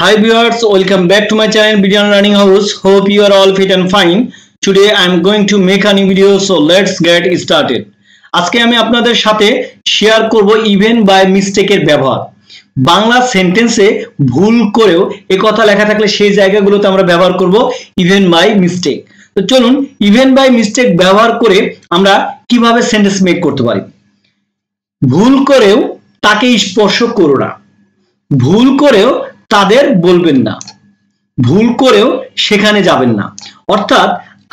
Hi viewers, welcome back to my channel Video Learning House. Hope you are all fit and fine. Today I am going to make a new video, so let's get started. আজকে আমি আপনাদের সাথে share করব even by মিস্টেকের ব্যবহার। বাংলা সেন্টেন্সে ভুল করেও এই কথা লেখা থাকলে সেই জায়গাগুলোতে আমরা ব্যবহার করব ইভেন বাই মিস্টেক। তো চলুন ইভেন বাই মিস্টেক ব্যবহার করে আমরা কিভাবে সেন্টেন্স মেক করতে পারি। ভুল করেও তাকে স্পর্শ করো না। ভুল করেও তাদের বলবেন না। ভুল করেও সেখানে যাবেন না। অর্থাৎ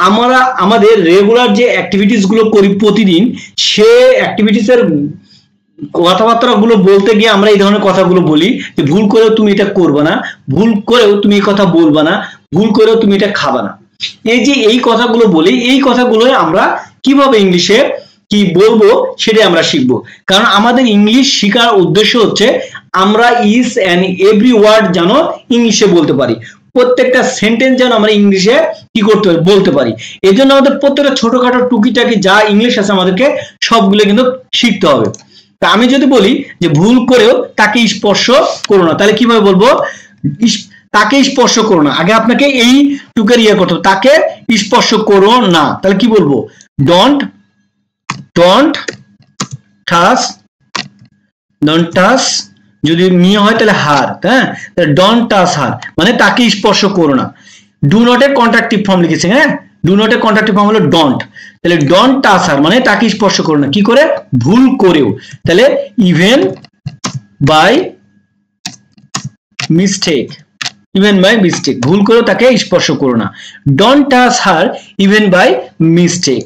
আমরা আমাদের রেগুলার যে অ্যাক্টিভিটিস গুলো করি প্রতিদিন, সে অ্যাক্টিভিটিসের কথাবার্তাগুলো বলতে গিয়ে আমরা এই ধরনের কথাগুলো বলি যে ভুল করেও তুমি এটা করবে না, ভুল করেও তুমি এই কথা বলবে না, ভুল করেও তুমি এটা খাবে না। এই যে এই কথাগুলো বলি, এই কথাগুলোই আমরা কিভাবে ইংলিশে কি বলবো সেটাই আমরা শিখবো। কারণ আমাদের ইংলিশ শেখার উদ্দেশ্য হচ্ছে আমরা ইজ এন্ড এভরি ওয়ার্ড যেন ইংলিশে বলতে পারি, প্রত্যেকটা সেন্টেন্স যেন আমরা ইংলিশে কি করতে পারি, বলতে পারি। এই জন্য আমাদের প্রত্যেকটা ছোটখাটো টুকিটাকি যা ইংলিশ আছে আমাদেরকে সবগুলো কিন্তু শিখতে হবে। তা আমি যদি বলি যে ভুল করেও তাকে স্পর্শ করো না, তাহলে কিভাবে বলবো? তাকে স্পর্শ করো না, আগে আপনাকে এই টুকের ইয়ে করতে হবে, তাকে স্পর্শ করো না। তাহলে কি বলবো? ডোন্ট টাচ, যদি নিয়ে হয় তাহলে হার, হ্যাঁ, ডোন্ট টাচ হার মানে তাকে স্পর্শ করো না। ডু নট এর কন্ট্রাক্টিভ ফর্ম লিখেছে, হ্যাঁ, ডু নট এর কন্ট্রাক্টিভ ফর্ম হলো ডোন্ট। তাহলে ডোন্ট টাচ হার মানে তাকে স্পর্শ করো না। কি করে? ভুল করেও। তাহলে ইভেন বাই মিস্টেক, ভুল করেও তাকে স্পর্শ করো না। Don't touch her even by mistake.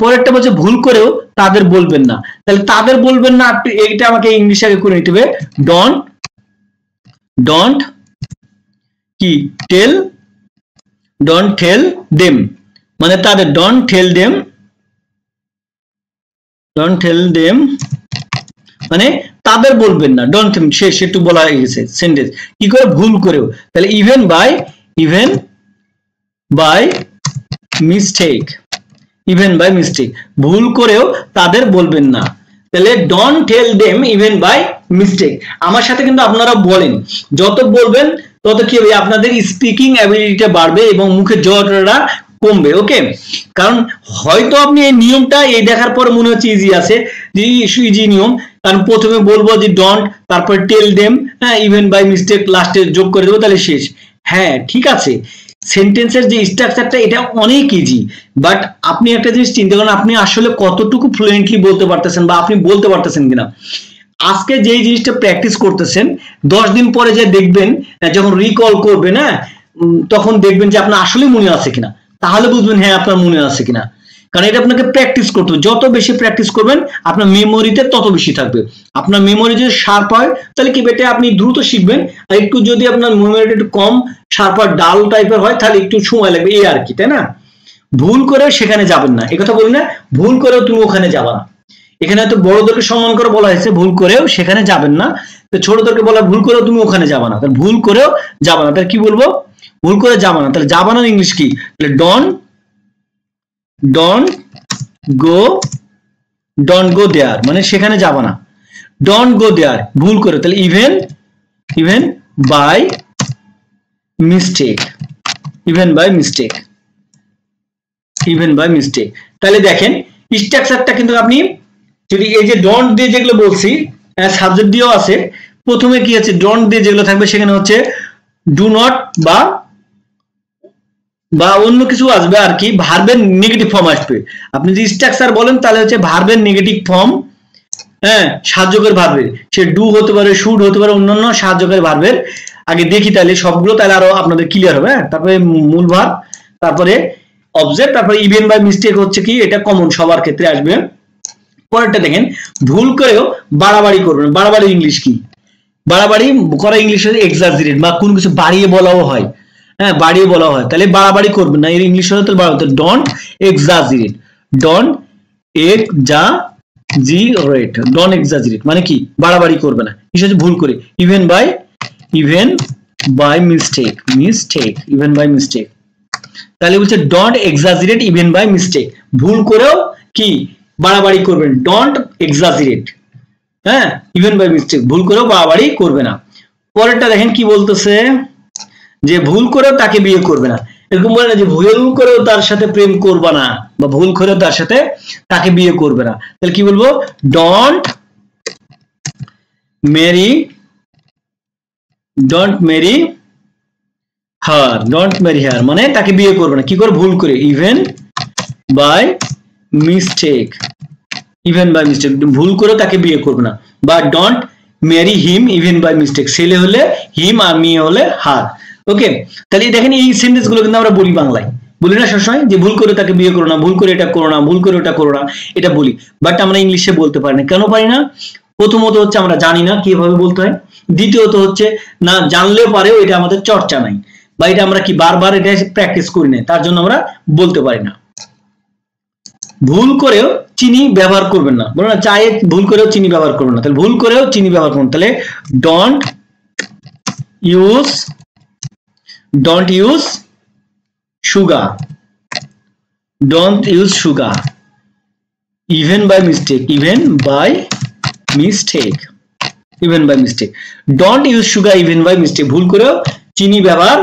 পরেরটা বলছে ভুল করেও তাদের বলবেন না। তাহলে তাদের বলবেন না, এইটা আমাকে ইংলিশে আগে করে নিতে হবে। ডোন্ট কি টেল দেম মানে তাদের, ডোন্ট টেল দেম মানে তাদের বলবেন না। ডোন্ট শেষ একটু বলা হয়ে গেছে সেন্টেন্স। কি করে? ভুল করেও। তাহলে ইভেন বাই মিস্টেক, ভুল করেও তাদের বলবেন না। তাহলে don't tell them even by mistake. আমার সাথে কিন্তু আপনারা বলেন, যত বলবেন তত কি হবে? আপনাদের স্পিকিং অ্যাবিলিটিটা বাড়বে এবং মুখের জড়তা কমবে। ওকে, কারণ হয়তো আপনি এই নিয়মটা এই দেখার পর মনে হচ্ছে ইজি আছে, যে ইজি নিয়ম। কারণ প্রথমে বলবো যে ডোন্ট, তারপর টেল দেম, হ্যাঁ, ইভেন বাই মিস্টেক লাস্টে যোগ করে দেবো, তাহলে শেষ। হ্যাঁ ঠিক আছে, সেন্টেন্সের যে স্ট্রাকচারটা এটা অনেক ইজি, বাট আপনি একটা জিনিস চিন্তা করেন, আপনি আসলে কতটুকু ফ্লুয়েন্টলি বলতে পারতেছেন বা আপনি বলতে পারতেছেন কিনা। আজকে যেই জিনিসটা প্র্যাকটিস করতেছেন, 10 দিন পরে যে দেখবেন, যখন রিকল করবেন, হ্যাঁ, তখন দেখবেন যে আপনার আসলে মনে আছে কিনা। তাহলে বুঝবেন হ্যাঁ আপনার মনে আছে কিনা। কারণ এটা আপনাকে প্র্যাকটিস করতে হবে। যত বেশি প্র্যাকটিস করবেন আপনার মেমোরিতে তত বেশি থাকবে। আপনার মেমোরি যদি শার্প হয় তাহলে কি বেটে আপনি দ্রুত শিখবেন, আর একটু যদি আপনার মেমোরিটা একটু কম শার্প হয়, ডাল টাইপের হয়, তাহলে একটু সময় লাগবে, এই আর কি, তাই না? ভুল করে সেখানে যাবেন না, একথা বলি না। ভুল করেও তুমি ওখানে যাবা না। এখানে হয়তো বড়দেরকে সম্মান করে বলা হয়েছে ভুল করেও সেখানে যাবেন না, তো ছোটদেরকে বলা ভুল করেও তুমি ওখানে যাবা না। তাহলে ভুল করেও যাবা না, তাহলে কি বলবো? ভুল করে যাবা না। তাহলে যাবা না ইংলিশ কি? তাহলে ডোন্ট গো দেয়ার মানে সেখানে যাবা না। ডোন্ট গো দেয়ার ভুল করে। তাহলে ইভেন বাই মিস্টেক, তাহলে দেখেন স্ট্রাকচারটা কিন্তু আপনি যদি এই যে ডোন্ট দিয়ে যেগুলো বলছি, সাবজেক্ট দিয়েও আছে, প্রথমে কি আছে? ডোন্ট দিয়ে যেগুলো থাকবে সেখানে হচ্ছে ডু নট বা অন্য কিছু আসবে আর কি, ভার্বের নেগেটিভ ফর্ম আসবে। আপনি যদি স্ট্রাকচার বলেন তাহলে হচ্ছে ভার্বের নেগেটিভ ফর্ম, হ্যাঁ, সাহায্যকারী ভার্বের, সে ডু হতে পারে, শুড হতে পারে, অন্যান্য সাহায্যকারী ভার্বের। আগে দেখি তাহলে সবগুলো, তাহলে আরো আপনাদের ক্লিয়ার হবে। তারপরে মূল ভার্ব, তারপরে অবজেক্ট, তারপরে ইভেন বাই মিস্টেক হচ্ছে কি, এটা কমন সবার ক্ষেত্রে আসবে। পরেরটা দেখেন, ভুল করেও বাড়াবাড়ি করবেন। বাড়াবাড়ি ইংলিশ কি? বাড়াবাড়ি করা ইংলিশ হচ্ছে এক্সাজারেট, বা কোন কিছু বাড়িয়ে বলাও হয়, হ্যাঁ, বাড়িয়ে বলা হয়। তাহলে বাড়াবাড়ি করবেন না, এর ইংলিশ হলো বাড়াতে ডোন্ট এক্সাজারেট, ডোন্ট এক্সাজারেট মানে কি? বাড়াবাড়ি করবে না। কি হচ্ছে? ভুল করে। ইভেন বাই মিস্টেক, তাহলে বলছে don't exaggerate even by mistake, ভুল করেও কি বাড়াবাড়ি করবেন, ডোন্ট এক্সাজারেট, হ্যাঁ, ইভেন বাই মিস্টেক, ভুল করেও বাড়াবাড়ি করবে না। পরেরটা দেখেন কি বলতেছে, যে ভুল করেও তাকে বিয়ে করবে না, এরকম বলে না যে ভুল করেও তার সাথে প্রেম করবে না বা ভুল করেও তার সাথে তাকে বিয়ে করবে না। তাহলে কি বলবো? ডোন্ট ম্যারি হার, মানে তাকে বিয়ে করবে না কি করে? ভুল করে, ইভেন বাই মিস্টেক, ভুল করে তাকে বিয়ে করবে না। বা don't marry him even by mistake, ছেলে হলে হিম আর মেয়ে হলে হার। ওকে, তাহলে দেখেন এই সেন্টেন্স গুলো কিন্তু আমরা বলি বাংলায়, বলি না সবসময় যে ভুল করে তাকে বিয়ে করো না, ভুল করে এটা করো না, ভুল করে ওটা করো না, এটা বলি। বাট আমরা ইংলিশে বলতে পারি না। কেন পারি না? প্রথমত হচ্ছে আমরা জানি না কিভাবে বলতে হয়, দ্বিতীয়ত হচ্ছে না জানলেও পারেও এটা আমাদের চর্চা নাই, বা এটা আমরা কি বারবার এটা প্র্যাকটিস করি না, তার জন্য আমরা বলতে পারি না। ভুল করেও চিনি ব্যবহার করবেন না, বলো না চায়ে ভুল করেও চিনি ব্যবহার করবেন না, তাহলে ভুল করেও চিনি ব্যবহার করবেন। তাহলে don't use sugar, even by mistake, don't use sugar even by mistake, ভুল করেও চিনি ব্যবহার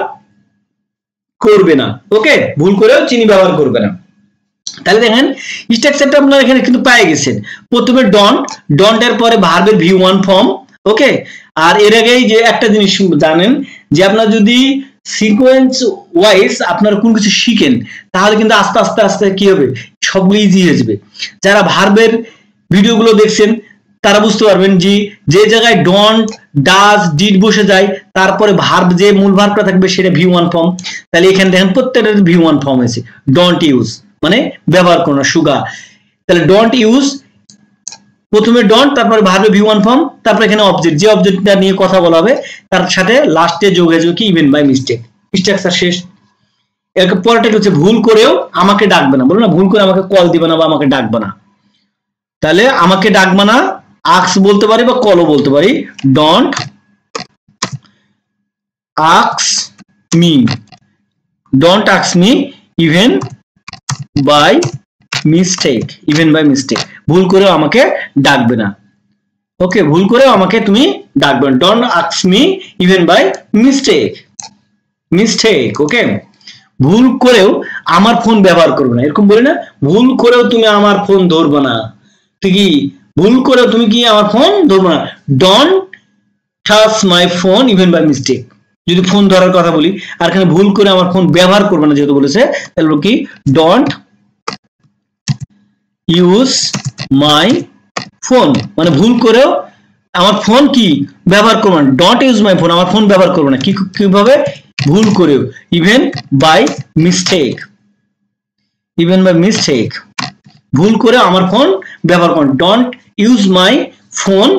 করবে না। ওকে, ভুল করেও চিনি ব্যবহার করবে না। তাহলে দেখেন স্ট্রাকচারটা আপনারা এখানে কিন্তু পেয়ে গেছেন। প্রথমে ডোন্ট এর পরে ভার্বের V1 ফর্ম। ওকে, আর এর আগেই যে একটা জিনিস জানেন যে আপনারা যদি সিকোয়েন্স ওয়াইজ আপনারা কোন কিছু শিখেন তাহলে কিন্তু আস্তে আস্তে কি হবে, সবগুলো ইজি হয়ে যাবে। যারা ভার্বের ভিডিওগুলো দেখছেন তারা বুঝতে পারবেন যে জায়গায় ডোন্ট, ডাজ, ডিড বসে যায় তারপরে ভার্ব যে মূল ভার্বটা থাকবে সেটা V1 ফর্ম। তাহলে এখানে দেখেন প্রত্যেকটা V1 ফর্ম হয়েছে। ডোন্ট ইউজ মানে ব্যবহার করো না, সুগার। তাহলে ডোন্ট ইউজ, প্রথমে ডোন্ট, তারপরে ভার্বে V1 ফর্ম, তারপরে এখানে অবজেক্ট, যে অবজেক্টটা নিয়ে কথা বলা হবে তার সাথে লাস্টে যোগ হয়ে যাবে কি ইভেন বাই মিস্টেক। স্ট্রাকচার শেষ। এর পরেরটা হচ্ছে ভুল করেও আমাকে ডাকবে না, বলো না ভুল করে আমাকে কল দিবে না বা আমাকে ডাকবে না। তাহলে আমাকে ডাকবে না আক্স বলতে পারি বা কলও বলতে পারি। ডোন্ট আক্স মি ইভেন বাই মিস্টেক, ভুল করেও আমাকে ডাকবে না। ওকে, ভুল করেও আমাকে তুমি ডাকবে না। Don't ask me even by mistake. Okay, ভুল করেও আমার ফোন ব্যবহার করবে না, এরকম বলি না ভুল করেও তুমি আমার ফোন ধরবে না, ঠিক কি ভুল করেও তুমি কি আমার ফোন ধরবে না। Don't touch my phone even by mistake, যদি ফোন ধরার কথা বলি, আর এখানে ভুল করে আমার ফোন ব্যবহার করবে না যেহেতু বলেছে, তাহলে কি ডোন্ট ইউজ মাই ফোন, মানে ভুল করেও আমার ফোন কি ব্যবহার করবে না। ডোন্ট ইউজ মাই ফোন, আমার ফোন ব্যবহার করবে না কিভাবে? ভুল করেও, ইভেন বাই মিস্টেক, ভুল করে আমার ফোন ব্যবহার করবে। Don't use my phone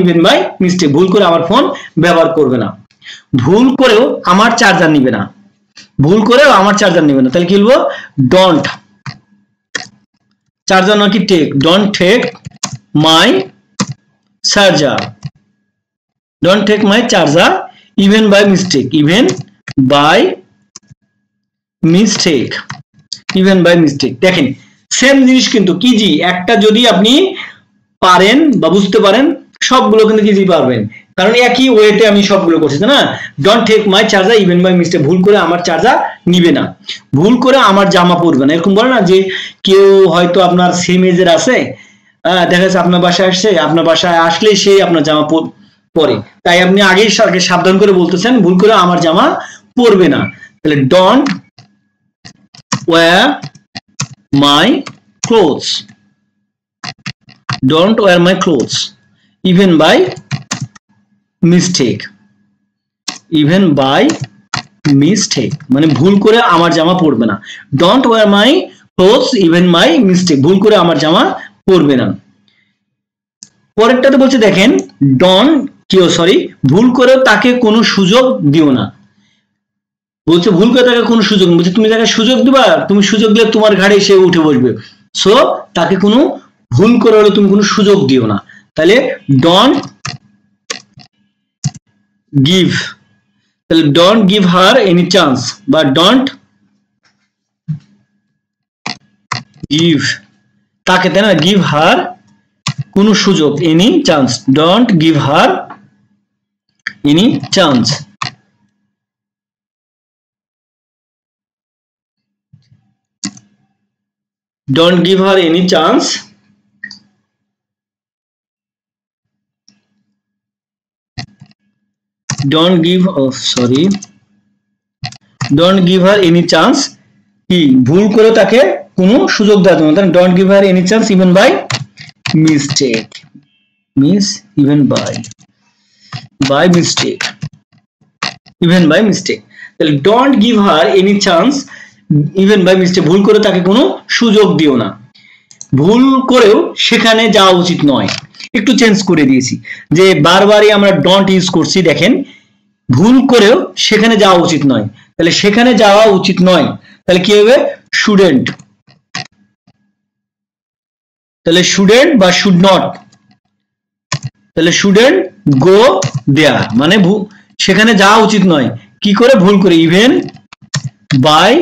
even by mistake, ভুল করে আমার ফোন ব্যবহার করবে না। ভুল করেও আমার চার্জার নিবে না, তাহলে কি বলবো? ডোন্ট, চার্জার নাকি take, don't take my charger, even by mistake, দেখেন সেম জিনিস কিন্তু কি একটা যদি আপনি পারেন বা বুঝতে পারেন সবগুলো কিন্তু কি পারবেন, কারণ একই ওয়েতে আমি সবগুলো করছি না। Don't take my charger even by mistake, ভুল করে আমার চার্জার নিবে না, ভুল করে আমার জামা পরবে না। এরকম বলে না যে কেউ হয়তো আপনার সেম এজের আছে, দেখা যাচ্ছে আপনার বাসায় আসছে, আপনার বাসায় আসলে সেই আপনার জামা পরে, তাই আপনি আগেই সাবধান করে বলতেছেন ভুল করে আমার জামা পরবে না। তাহলে don't wear my clothes, even by mistake, মানে ভুল করে আমার জামা পরবে না। Don't wear my clothes even by mistake, ভুল করে আমার জামা পরবে না। পরেরটাতে বলছে দেখেন ভুল করে তাকে কোনো সুযোগ দিও না, বলছে ভুল করে তাকে কোনো সুযোগ, বলছে তুমি তাকে সুযোগ দিবা, তুমি সুযোগ দিলে তোমার ঘাড়ে সে উঠে বসবে, সো তাকে কোনো ভুল করে হলে তুমি কোনো সুযোগ দিও না। তাহলে don't give her any chance, বা ডোন্ট গিভ তাকে, তাই না, গিভ হার কোনো সুযোগ, any chance, don't give her any chance, don't give her any chance, don't give her any chance, কি ভুল করে তাকে কোনো সুযোগ দেওয়া যাবে না, don't give her any chance even by mistake, even by mistake, even by mistake, তাহলে don't give her any chance even by mistake, ভুল করে তাকে কোনো সুযোগ দিও না, ভুল করেও সেখানে যাওয়া উচিত নয়। একটু চেঞ্জ করে দিয়েছি যে বারবারই আমরা ডন্ট ইউজ করছি, দেখেন ভুল করেও সেখানে যাওয়া উচিত নয়, তাহলে সেখানে যাওয়া উচিত নয়, তাহলে কি হবে শুডেন্ট, তাহলে শুডেন্ট বা শুড নট, তাহলে শুডেন্ট গো দেয়ার মানে সেখানে যাওয়া উচিত নয়, কি করে ভুল করে, even by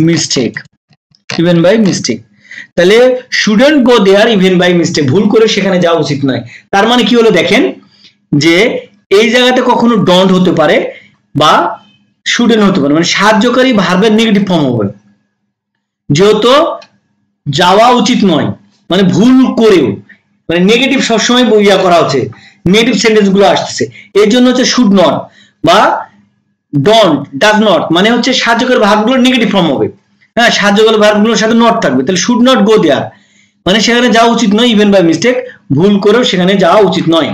mistake, even by mistake, তাহলে shouldn't go there even by mistake, ভুল করে সেখানে যাওয়া উচিত নয়। তার মানে কি হলো দেখেন যে এই জায়গাতে কখনো ডন্ট হতে পারে বা শুডেন্ট হতে পারে, মানে সাহায্যকারী ভার্বের নেগেটিভ ফর্ম হবে, যেহেতু যাওয়া উচিত নয় মানে ভুল করেও, মানে নেগেটিভ সবসময় ইয়া করা হচ্ছে, নেগেটিভ সেন্টেন্স গুলো আসছে, এর জন্য হচ্ছে শুড নট বা ডন্ট, ডাজ নট, মানে হচ্ছে সাহায্যকারী ভার্বগুলোর নেগেটিভ ফর্ম হবে, হ্যাঁ সাহায্যকারী ভার্বগুলোর সাথে নট থাকবে, তাহলে শুড নট গো দেয়ার মানে সেখানে যাওয়া উচিত নয়, ইভেন বাই মিস্টেক ভুল করেও সেখানে যাওয়া উচিত নয়,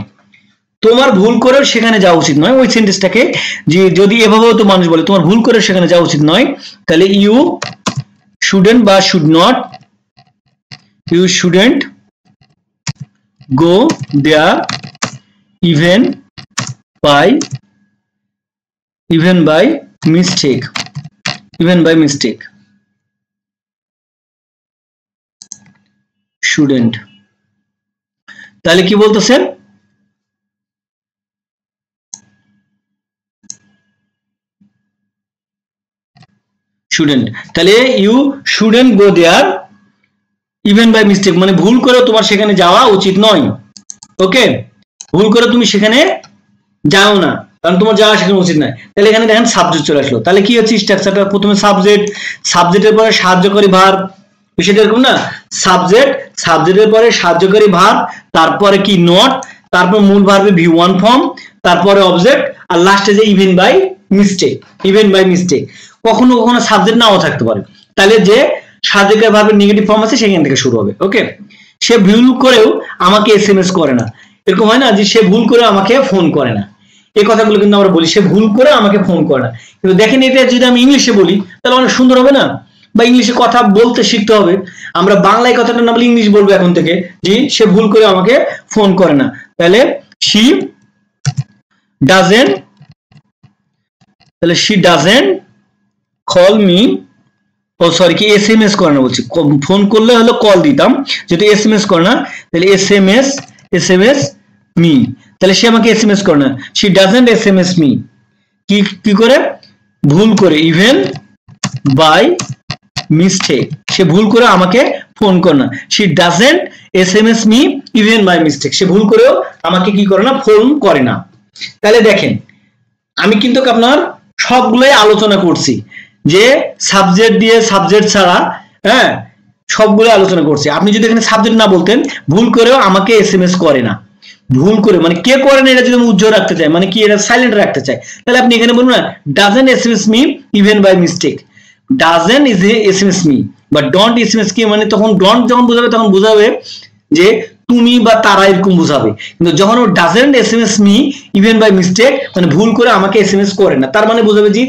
তোমার ভুল করেও সেখানে যাওয়া উচিত নয়, ওই সেন্টেন্সটাকে যে যদি এভাবেও তো মানুষ বলে তোমার ভুল করেও সেখানে যাওয়া উচিত নয়, তাহলে ইউ শুডেন্ট বা should not, you shouldn't go there even by mistake, even by mistake, shouldn't, তাহলে কি বলতেছেন shouldn't, তাহলে you shouldn't go there even by mistake মানে ভুল করে তোমার সেখানে যাওয়া উচিত নয়, ওকে ভুল করে তুমি সেখানে যাও না কারণ তোমার যাওয়া সেখানে উচিত নয়। তাহলে এখানে দেখেন সাবজেক্ট চলে আসলো, তাহলে কি হচ্ছে স্ট্রাকচারটা, প্রথমে সাবজেক্ট, সাবজেক্টের পরে সাহায্যকারী ভার্ব, বিষয়টা এরকম না, সাবজেক্ট, সাবজেক্টের পরে সাহায্যকারী ভার্ব, তারপরে কি নট, তারপর মূল ভার্বে V1 ফর্ম, তারপরে অবজেক্ট, আর লাস্টে যে even by mistake, even by mistake, কখনো কখনো সাবজেক্ট নাও থাকতে পারে, তাহলে যে সাহায্যকারী ভার্বের নেগেটিভ ফর্ম আছে সেখান থেকে শুরু হবে, ওকে সে ভুল করেও আমাকে এসএমএস করে না, এরকম হয় না যে সে ভুল করে আমাকে ফোন করে না, এই কথাগুলো কিন্তু আমরা বলি সে ভুল করে আমাকে ফোন করে না, কিন্তু দেখেন এটা যদি আমি ইংলিশে বলি তাহলে অনেক সুন্দর হবে না, বা ইংলিশে কথা বলতে শিখতে হবে, আমরা বাংলায় কথাটা না বলে ইংলিশ বলবো এখন থেকে, যে সে ভুল করে আমাকে ফোন করে না, তাহলে she doesn't, তাহলে she doesn't call me, ও সরি কি এসএমএস করে না বলছি, ফোন করলে হলো কল দিতাম, যদি এসএমএস করে না তাহলে এসএমএস মি, তাহলে সে আমাকে এসএমএস করে না, she doesn't SMS me, কি করে ভুল করে, ইভেন বাই মিস্টেক, সে ভুল করে আমাকে ফোন করে না, she doesn't SMS me even by mistake, সে ভুল করেও আমাকে কি করে না ফোন করে না। তাহলে দেখেন আমি কিন্তু আপনার সবগুলোই আলোচনা করছি, যে সাবজেক্ট দিয়ে সাবজেক্ট ছাড়া, হ্যাঁ সবগুলো আলোচনা করছি, আপনি যদি এখানে সাবজেক্ট না বলতেন ভুল করেও আমাকে এসএমএস করে না, ভুল করে মানে কে করে না এটা যদি আমি উজ্জ্বল রাখতে চাই, মানে কি এটা সাইলেন্ট রাখতে চাই, তাহলে আপনি এখানে বলুন না doesn't SMS me even by mistake, doesn't is SMS me বা ডন্ট এসএমএস কি, মানে তখন ডন্ট যখন বোঝাবে তখন বোঝাবে যে তুমি বা তারা এরকম বোঝাবে, কিন্তু যখন ও doesn't SMS me even by mistake মানে ভুল করে আমাকে এসএমএস করে না, তার মানে বোঝাবে যে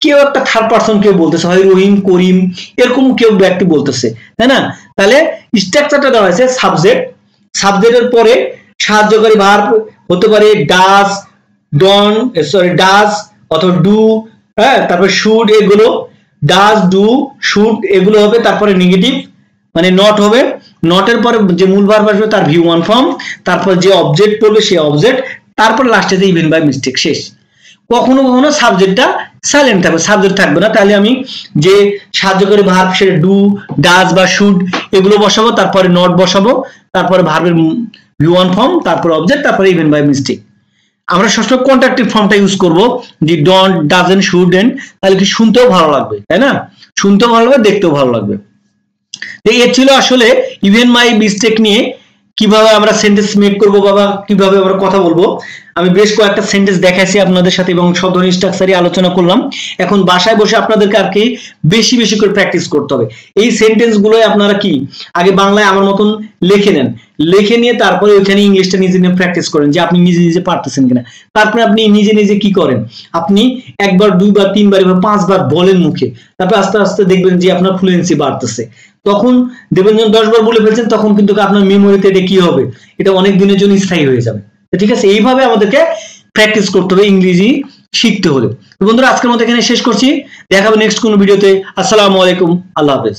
কেউ একটা থার্ড পারসন কেউ বলতেছে, হয় রহিম, করিম, এরকম কেউ ব্যক্তি বলতেছে, তাই না। তাহলে স্ট্রাকচারটা দেওয়া আছে সাবজেক্ট, সাবজেক্টের পরে সাহায্যকারী ভার্ব হতে পারে ডাজ, ডাজ অথবা ডু, হ্যাঁ তারপর শুড, এগুলো ডাজ, ডু, শুড এগুলো হবে, তারপরে নেগেটিভ মানে নট হবে, নটের পরে যে মূল ভার্ব আসবে তার V1 ফর্ম, তারপর যে অবজেক্ট পড়বে সেই অবজেক্ট, তারপর লাস্টে যে ইভেন বাই মিস্টেক, শেষ। কখনো কখনো সাবজেক্টটা সাইলেন্ট থাকবে, সাবজেক্ট থাকবে না, তাহলে আমি যে সাহায্যকারী ভার্ব সেটা ডু, ডাজ বা শুড এগুলো বসাবো, তারপরে নট বসাবো, তারপরে ভার্বের V1 ফর্ম, তারপর অবজেক্ট, তারপরে ইভেন বাই মিস্টেক। আমরা সবসময় কন্ট্রাক্টিভ ফর্মটা ইউজ করব, যে ডন্ট, ডাজন্ট, শুডন্ট, তাহলে কি শুনতেও ভালো লাগবে, তাই না, শুনতেও ভালো লাগবে, দেখতেও ভালো লাগবে। তো এর ছিল আসলে ইভেন মাই মিস্টেক নিয়ে কিভাবে আমরা সেন্টেন্স মেক করব বাবা, কিভাবে আমরা কথা বলবো। আমি বেশ কয়েকটা সেন্টেন্স দেখাইছি আপনাদের সাথে এবং শব্দ স্ট্রাকচারই আলোচনা করলাম। এখন বাসায় বসে আপনাদেরকে আর কি বেশি বেশি করে প্র্যাকটিস করতে হবে। এই সেন্টেন্স গুলোই আপনারা কি আগে বাংলায় আমার মতন লিখে নেন, লিখে নিয়ে তারপরে ওইখানে ইংলিশটা নিজে নিজে প্র্যাকটিস করেন যে আপনি নিজে নিজে পারতেছেন কিনা। তারপরে আপনি নিজে নিজে কি করেন, আপনি একবার দুইবার তিনবার এবার পাঁচবার বলেন মুখে, তারপর আস্তে আস্তে দেখবেন যে আপনার ফ্লুয়েন্সি বাড়তেছে। তখন দেখবেন যখন 10 বার বলে ফেলছেন তখন কিন্তু আপনার মেমোরিতে এটা কি হবে, এটা অনেক দিনের জন্য স্থায়ী হয়ে যাবে। ঠিক আছে, এইভাবে আমাদেরকে প্র্যাকটিস করতে হবে ইংরেজি শিখতে হলে। তো বন্ধুরা আজকের মতো এখানে শেষ করছি, দেখা হবে নেক্সট কোনো ভিডিওতে। আসসালামু আলাইকুম, আল্লাহ হাফেজ।